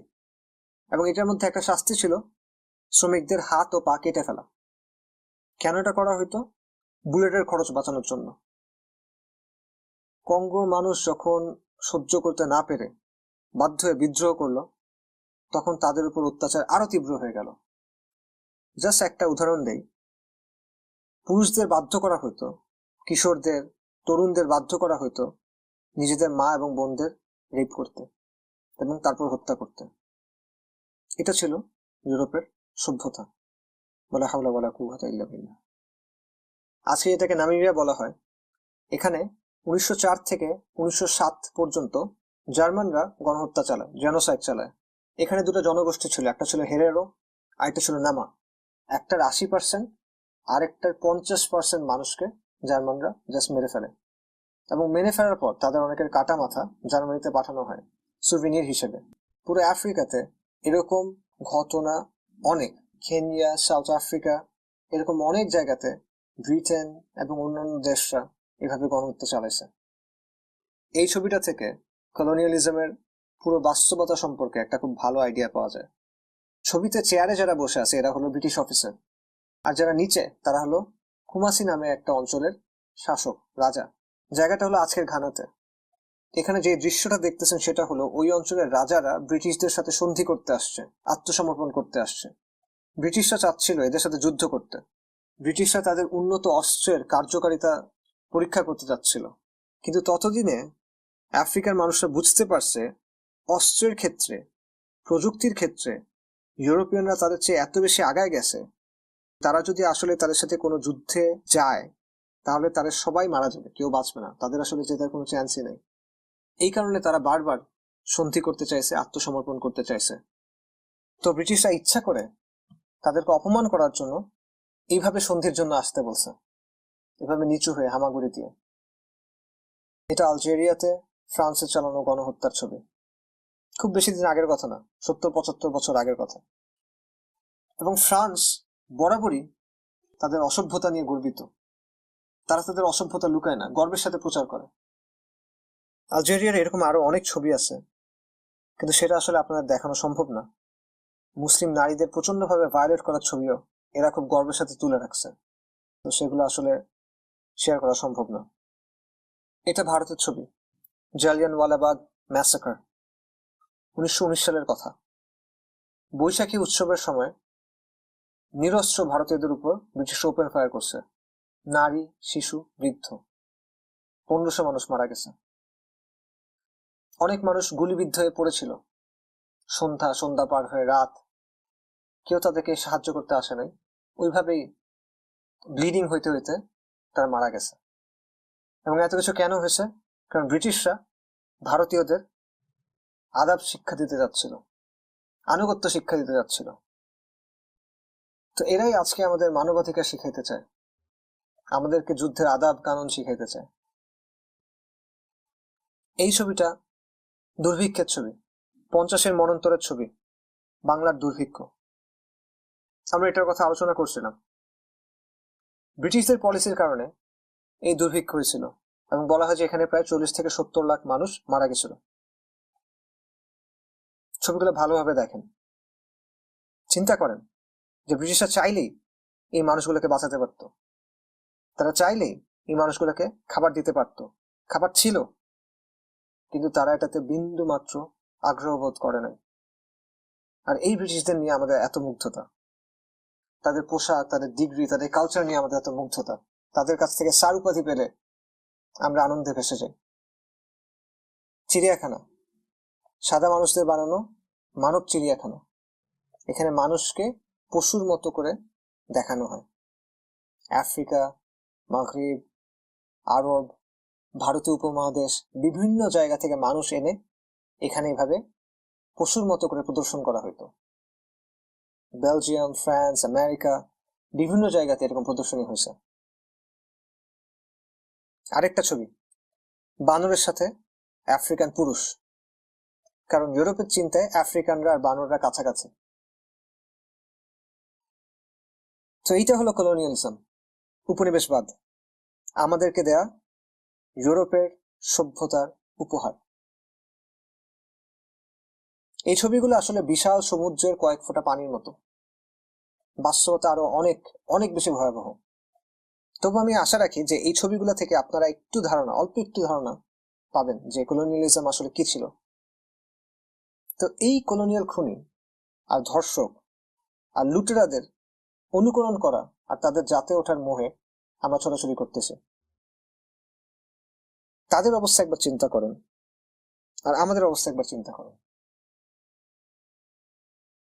A: এবং এটার মধ্যে একটা শাস্তি ছিল শ্রমিকদের হাত ও পা কেটে ফেলা। কেন এটা করা হইতো? বুলেটের খরচ বাঁচানোর জন্য। কঙ্গোর মানুষ যখন সহ্য করতে না পেরে বাধ্য হয়ে বিদ্রোহ করলো, তখন তাদের উপর অত্যাচার আরো তীব্র হয়ে গেল। জাস্ট একটা উদাহরণ দেই। পুরুষদের বাধ্য করা হতো, কিশোরদের, তরুণদের বাধ্য করা হতো নিজেদের মা এবং বোনদের রেপ করতে এবং তারপর হত্যা করতে। এটা ছিল ইউরোপের সভ্যতা। বলা হাওলা বলা কুওয়াতা ইল্লা বিল্লাহ। আজকে এটাকে নামিবিয়া বলা হয়। এখানে 1904 থেকে 1907 পর্যন্ত জার্মানরা গণহত্যা চালায়, জেনোসাইড চালায়। এখানে দুটো জনগোষ্ঠী ছিল, একটা ছিল হেরেরো, আরেকটা ছিল নামা। একটার 80% আর একটার 50% মানুষকে জার্মানরা জাস্ট মেরে ফেলে, এবং মেরে ফেলার পর তাদের অনেকের কাটা মাথা জার্মানিতে পাঠানো হয় সুভিনির হিসেবে। পুরো আফ্রিকাতে এরকম ঘটনা অনেক, কেনিয়া, সাউথ আফ্রিকা, এরকম অনেক জায়গাতে ব্রিটেন এবং অন্যান্য দেশরা এভাবে গণহত্যা চালাইছে। এই ছবিটা থেকে কলোনিয়ালিজমের পুরো বাস্তবতা সম্পর্কে একটা খুব ভালো আইডিয়া পাওয়া যায়। ছবিতে চেয়ারে যারা বসে আছে এরা হলো ব্রিটিশ অফিসার, আর যারা নিচে তারা হলো কুমাসি নামে একটা অঞ্চলের শাসক, রাজা। জায়গাটা হলো আজকের ঘানাতে। এখানে যে দৃশ্যটা দেখতেছেন সেটা হলো ওই অঞ্চলের রাজারা ব্রিটিশদের সাথে সন্ধি করতে আসছে, আত্মসমর্পণ করতে আসছে। ব্রিটিশরা চাচ্ছিল এদের সাথে যুদ্ধ করতে। ব্রিটিশরা তাদের উন্নত অস্ত্রের কার্যকারিতা পরীক্ষা করতে চাচ্ছিল। কিন্তু ততদিনে আফ্রিকার মানুষরা বুঝতে পারছে অস্ত্রের ক্ষেত্রে, প্রযুক্তির ক্ষেত্রে ইউরোপিয়ানরা তাদের চেয়ে এত বেশি আগায় গেছে, তারা যদি আসলে তাদের সাথে কোনো যুদ্ধে যায় তাহলে তারা সবাই মারা যাবে, কেউ বাঁচবে না, তাদের আসলে জেতার কোনো চান্সই নেই। এই কারণে তারা বারবার সন্ধি করতে চাইছে, আত্মসমর্পণ করতে চাইছে। তো ব্রিটিশরা ইচ্ছা করে তাদেরকে অপমান করার জন্য এইভাবে সন্ধির জন্য আসতে বলছে, এভাবে নিচু হয়ে হামাগুড়ি দিয়ে। এটা আলজেরিয়াতে ফ্রান্সে চালানো গণহত্যার ছবি। খুব বেশি দিন আগের কথা না, 70-75 বছর আগের কথা। এবং ফ্রান্স বরাবরই তাদের অসভ্যতা নিয়ে গর্বিত। তারা তাদের অসভ্যতা লুকায় না, গর্বের সাথে প্রচার করে। আলজেরিয়ার এরকম আরো অনেক ছবি আছে, কিন্তু সেটা আসলে আপনাদের দেখানো সম্ভব না। মুসলিম নারীদের প্রচন্ড ভাবে ভায়োলেট করার ছবিও এরা খুব গর্বের সাথে তুলে রাখছে, তো সেগুলো আসলে শেয়ার করা সম্ভব না। এটা ভারতের ছবি, জালিয়ানওয়ালাবাগ ম্যাসাকার, 1919 সালের কথা। বৈশাখী উৎসবের সময় নিরস্ত্র ভারতীয়দের উপর ব্রিটিশ ওপেন ফায়ার করছে। নারী, শিশু, বৃদ্ধ, 1500 মানুষ মারা গেছে। অনেক মানুষ গুলিবিদ্ধ হয়ে পড়েছিল। সন্ধ্যা পার হয়ে রাত, কেউ তাদেরকে সাহায্য করতে আসে নাই। ওইভাবেই ব্লিডিং হইতে হইতে তারা মারা গেছে। এবং এত কিছু কেন হয়েছে? কারণ ব্রিটিশরা ভারতীয়দের আদাব শিক্ষা দিতে যাচ্ছিল, আনুগত্য শিক্ষা দিতে যাচ্ছিল। তো এরাই আজকে আমাদের মানবাধিকার শিখাইতে চায়, আমাদেরকে যুদ্ধের আদাব কানুন শিখাইতে চায়। এই ছবিটা দুর্ভিক্ষের ছবি, 50-এর মনন্তরের ছবি, বাংলার দুর্ভিক্ষ। আমরা এটার কথা আলোচনা করছিলাম। ব্রিটিশদের পলিসির কারণে এই দুর্ভিক্ষ হয়েছিল, এবং বলা হয় যে এখানে প্রায় 40 থেকে 70 লাখ মানুষ মারা গেছিল। ছবিগুলো ভালোভাবে দেখেন, চিন্তা করেন যে ব্রিটিশরা চাইলেই এই মানুষগুলোকে বাঁচাতে পারত, তারা চাইলেই এই মানুষগুলোকে খাবার দিতে পারত, খাবার ছিল, কিন্তু তারা এটাতে বিন্দু মাত্র আগ্রহ বোধ করে নাই। আর এই ব্রিটিশদের নিয়ে আমাদের এত মুগ্ধতা, তাদের পোশাক, তাদের ডিগ্রি, তাদের কালচার নিয়ে আমাদের এত মুগ্ধতা, তাদের কাছ থেকে স্যার উপাধি পেলে আমরা আনন্দে ভেসে যাই। চিড়িয়াখানা, সাদা মানুষদের বানানো মানব চিড়িয়াখানা। এখানে মানুষকে পশুর মতো করে দেখানো হয়। আফ্রিকা, মাগরিব, আরব, ভারতীয় উপমহাদেশ, বিভিন্ন জায়গা থেকে মানুষ এনে এখানে এভাবে পশুর মতো করে প্রদর্শন করা হতো। বেলজিয়াম, ফ্রান্স, আমেরিকা, বিভিন্ন জায়গাতে এরকম প্রদর্শনী হয়েছে। আরেকটা ছবি, বানরের সাথে আফ্রিকান পুরুষ, কারণ ইউরোপের চিন্তায় আফ্রিকানরা আর বানররা কাছাকাছি। তো এইটা হলো কলোনিয়ালিজম, উপনিবেশবাদ, আমাদেরকে দেয়া ইউরোপের সভ্যতার উপহার। এই ছবিগুলো আসলে বিশাল সমুদ্রের কয়েক ফোঁটা পানির মতো, বাস্তবতা আরো অনেক অনেক বেশি ভয়াবহ। তবু আমি আশা রাখি যে এই ছবিগুলো থেকে আপনারা একটু ধারণা, অল্প একটু ধারণা পাবেন যে কলোনিয়ালিজম আসলে কি ছিল। তো এই কলোনিয়াল খুনি আর ধর্ষক আর লুটেরাদের অনুকরণ করা আর তাদের জাতে ওঠার মোহে আমরা ছোটাছুটি করতেছি। তাদের অবস্থা একবার চিন্তা করেন, আর আমাদের অবস্থা একবার চিন্তা করেন।